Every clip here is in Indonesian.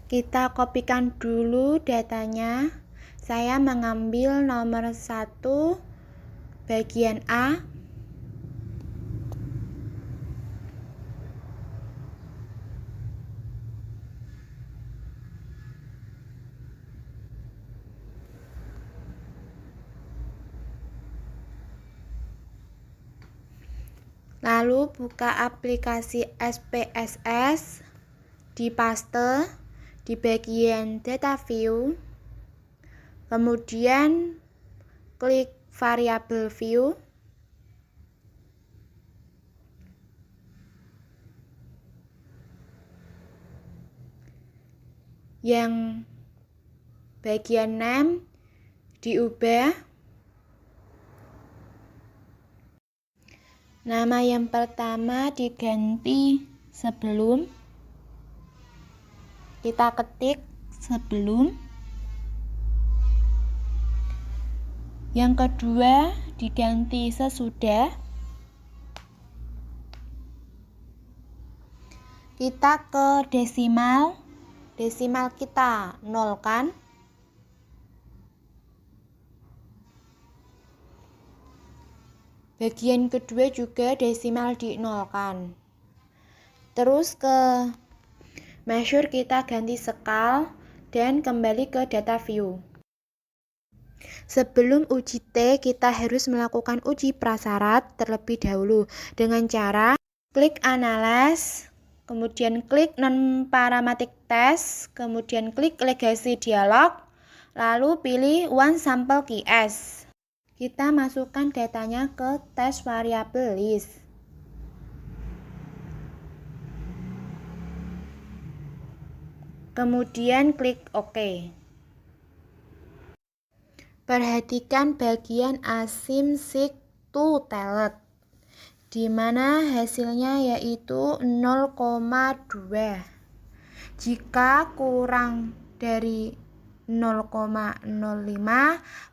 Kita kopikan dulu datanya. Saya mengambil nomor 1 bagian A. Lalu buka aplikasi SPSS, dipaste di bagian data view, kemudian klik variabel view, yang bagian name diubah, nama yang pertama diganti sebelum, kita ketik sebelum. Yang kedua diganti sesudah. Kita ke desimal kita 0 kan. Bagian kedua juga desimal di 0 kan. Terus ke measure kita ganti skal dan kembali ke data view. Sebelum uji T, kita harus melakukan uji prasyarat terlebih dahulu dengan cara klik Analyze, kemudian klik Non-Parametric Test, kemudian klik Legacy Dialog, lalu pilih One Sample Keys. Kita masukkan datanya ke test variable list. Kemudian klik OK. Perhatikan bagian asim seek to tellet, di mana hasilnya yaitu 0,2. Jika kurang dari 0,05,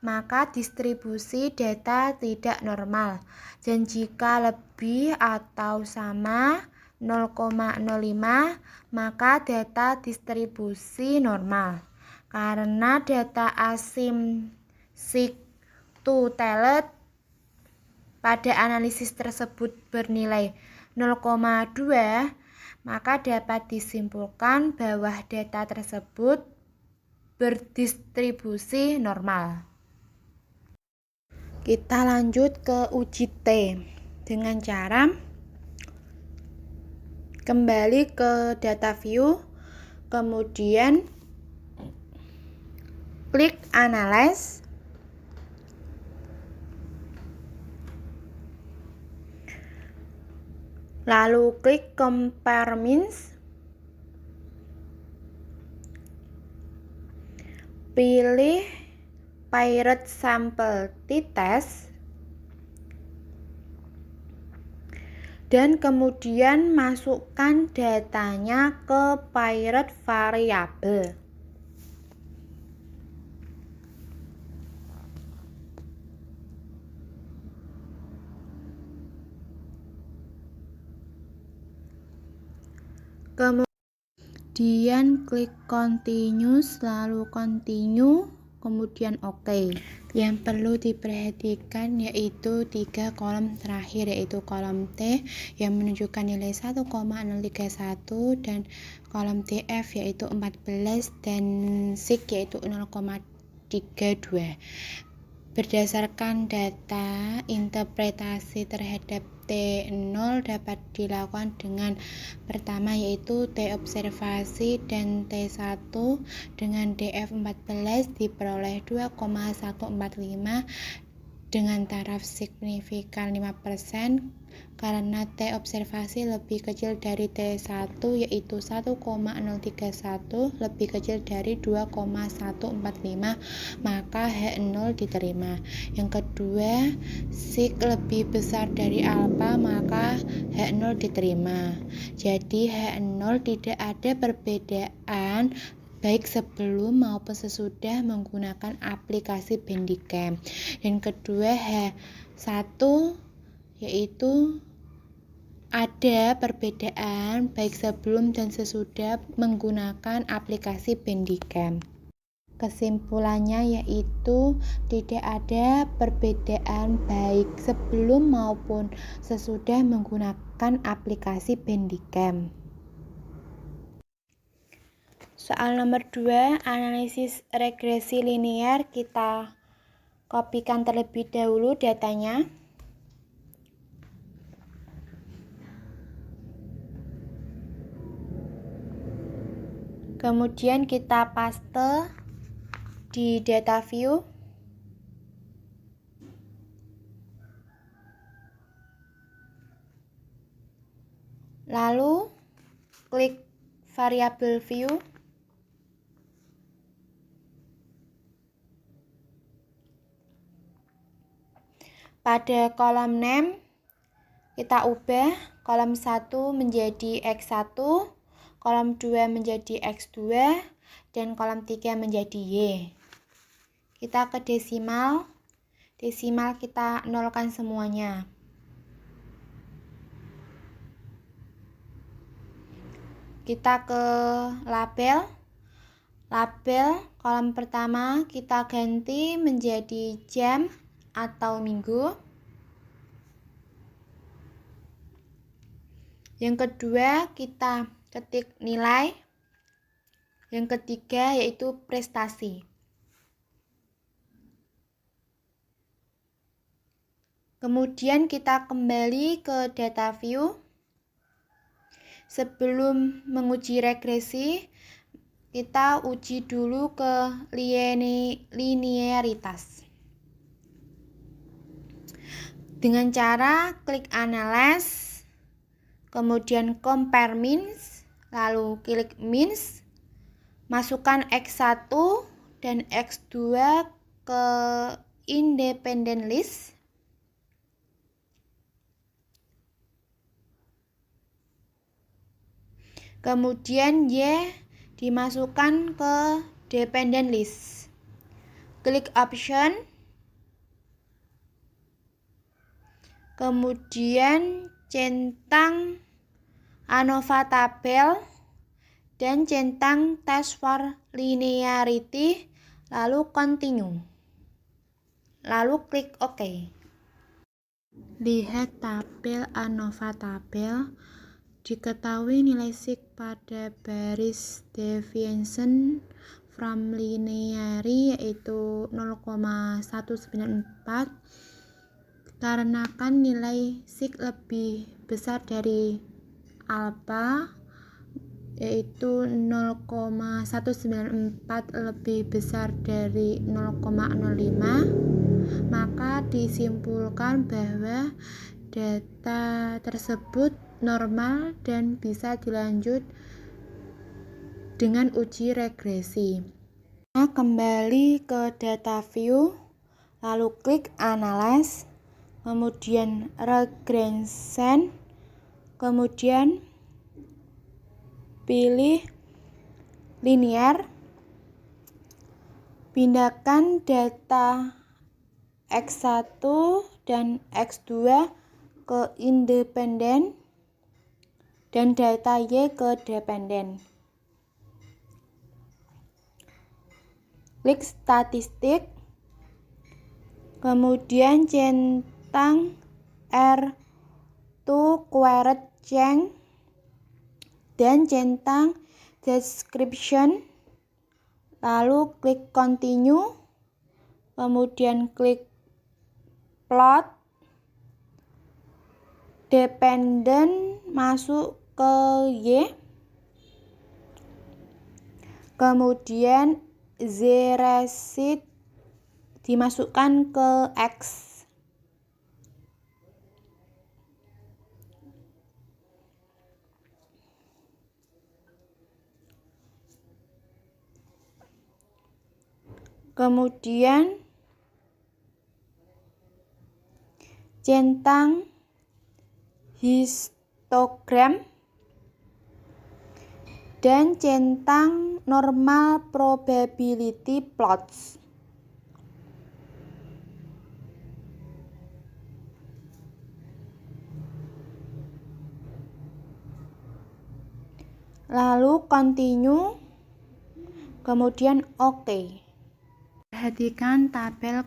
maka distribusi data tidak normal. Dan jika lebih atau sama 0,05, maka data distribusi normal. Karena data asim seek to tellet pada analisis tersebut bernilai 0,2, maka dapat disimpulkan bahwa data tersebut berdistribusi normal. Kita lanjut ke uji T dengan cara kembali ke data view, kemudian klik Analyze, lalu klik Compare Means, pilih Paired Sample T-Test, dan kemudian masukkan datanya ke Paired Variable. Kemudian klik Continuous, lalu Continue, kemudian OK. Yang perlu diperhatikan yaitu 3 kolom terakhir, yaitu kolom T yang menunjukkan nilai 1,031 dan kolom TF yaitu 14 dan SIG yaitu 0,32. Berdasarkan data, interpretasi terhadap T0 dapat dilakukan dengan pertama yaitu T observasi dan T1 dengan DF14 diperoleh 2,145 dengan taraf signifikan 5% karena T observasi lebih kecil dari T1 yaitu 1,031 lebih kecil dari 2,145, maka H0 diterima. Yang kedua, SIG lebih besar dari alfa, maka H0 diterima. Jadi H0 tidak ada perbedaan baik sebelum maupun sesudah menggunakan aplikasi Bandicam. Dan kedua, H1 yaitu Ada perbedaan baik sebelum dan sesudah menggunakan aplikasi Bandicam. Kesimpulannya yaitu tidak ada perbedaan baik sebelum maupun sesudah menggunakan aplikasi Bandicam. Soal nomor 2, analisis regresi linear. Kita kopikan terlebih dahulu datanya. Kemudian kita paste di data view. Lalu klik variabel view. Pada kolom name kita ubah kolom 1 menjadi X1, kolom 2 menjadi X2, dan kolom 3 menjadi Y. Kita ke desimal. Desimal kita nolkan semuanya. Kita ke label. Label kolom pertama kita ganti menjadi jam atau minggu. Yang kedua kita ketik nilai. Yang ketiga yaitu prestasi. Kemudian kita kembali ke data view. Sebelum menguji regresi, kita uji dulu ke linearitas. Dengan cara klik analyze, kemudian compare means, lalu klik means, masukkan X1 dan X2 ke independent list. Kemudian Y dimasukkan ke dependent list. Klik option. Kemudian centang ANOVA tabel dan centang test for linearity, lalu continue. Lalu klik OK. Lihat tabel ANOVA tabel. Diketahui nilai sig pada baris deviation from linearity yaitu 0,194 karena nilai sig lebih besar dari alpha yaitu 0,194 lebih besar dari 0,05, maka disimpulkan bahwa data tersebut normal dan bisa dilanjut dengan uji regresi. Nah, kembali ke data view, lalu klik analyze, kemudian regression, kemudian pilih linear, pindahkan data X1 dan X2 ke independen dan data Y ke dependen. Klik statistik, kemudian centang R2 query change dan centang description, lalu klik continue, kemudian klik plot, dependen masuk ke Y, kemudian Z-receipt dimasukkan ke X. Kemudian centang histogram dan centang normal probability plots. lalu continue, kemudian OK. Perhatikan tabel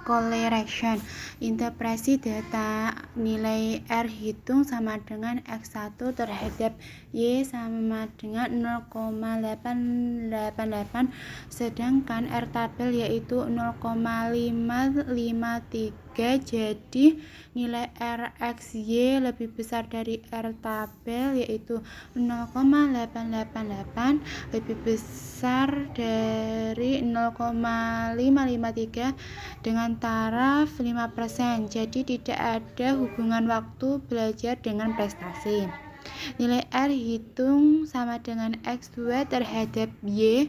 correlation. Interpretasi data nilai R hitung sama dengan X1 terhadap Y sama dengan 0,888, sedangkan R tabel yaitu 0,553. Jadi nilai R X Y lebih besar dari R tabel yaitu 0,888, lebih besar dari 0,553 dengan taraf 5%. Jadi tidak ada hubungan waktu belajar dengan prestasi. Nilai R hitung sama dengan X2 terhadap Y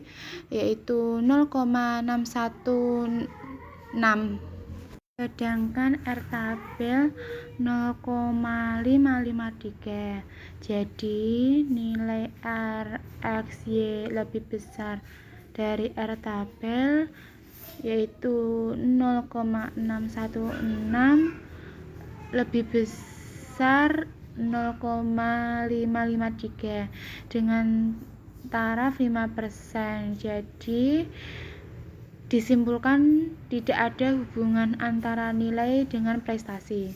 yaitu 0,616, sedangkan R tabel 0,553. Jadi nilai R X Y lebih besar dari R tabel yaitu 0,616, lebih besar 0,553 dengan taraf 5%. Jadi disimpulkan tidak ada hubungan antara nilai dengan prestasi.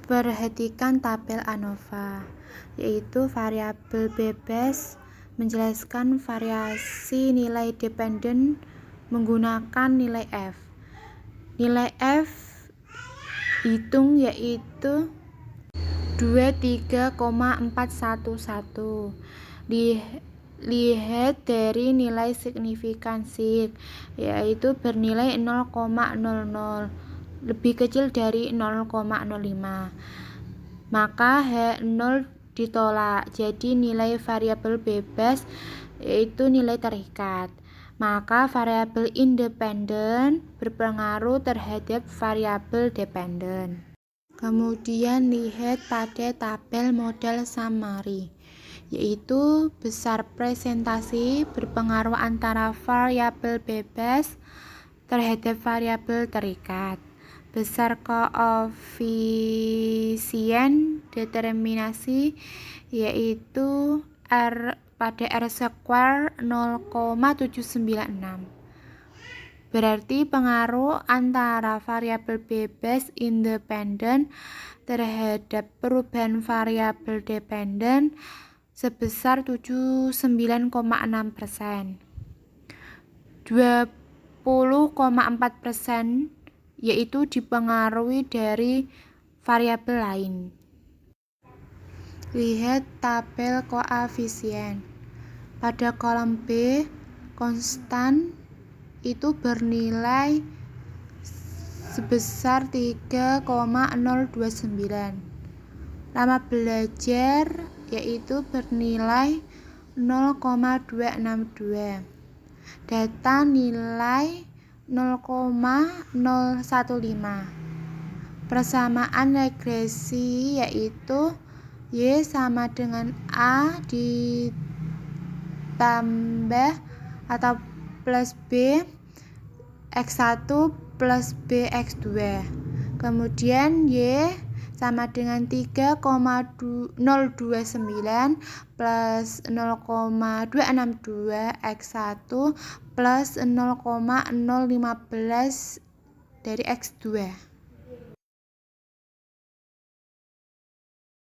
Perhatikan tabel ANOVA, yaitu variabel bebas menjelaskan variasi nilai dependen menggunakan nilai F. Nilai F hitung yaitu 23,411. Lihat dari nilai signifikansi yaitu bernilai 0,00, lebih kecil dari 0,05. Maka H0 ditolak. Jadi nilai variabel bebas yaitu nilai terikat. Maka variabel independen berpengaruh terhadap variabel dependen. Kemudian lihat pada tabel model summary, yaitu besar presentasi berpengaruh antara variabel bebas terhadap variabel terikat. Besar koefisien determinasi yaitu R pada R square 0,796. Berarti pengaruh antara variabel bebas independen terhadap perubahan variabel dependen sebesar 79,6%. 20,4% yaitu dipengaruhi dari variabel lain. Lihat tabel koefisien. Pada kolom B, konstan itu bernilai sebesar 3,029. Lama belajar yaitu bernilai 0,262. Data nilai 0,015. Persamaan regresi yaitu Y sama dengan A ditambah atau plus B X1 plus B X2. Kemudian Y sama dengan 3,029 plus 0,262 X1 plus 0,015 dari X2.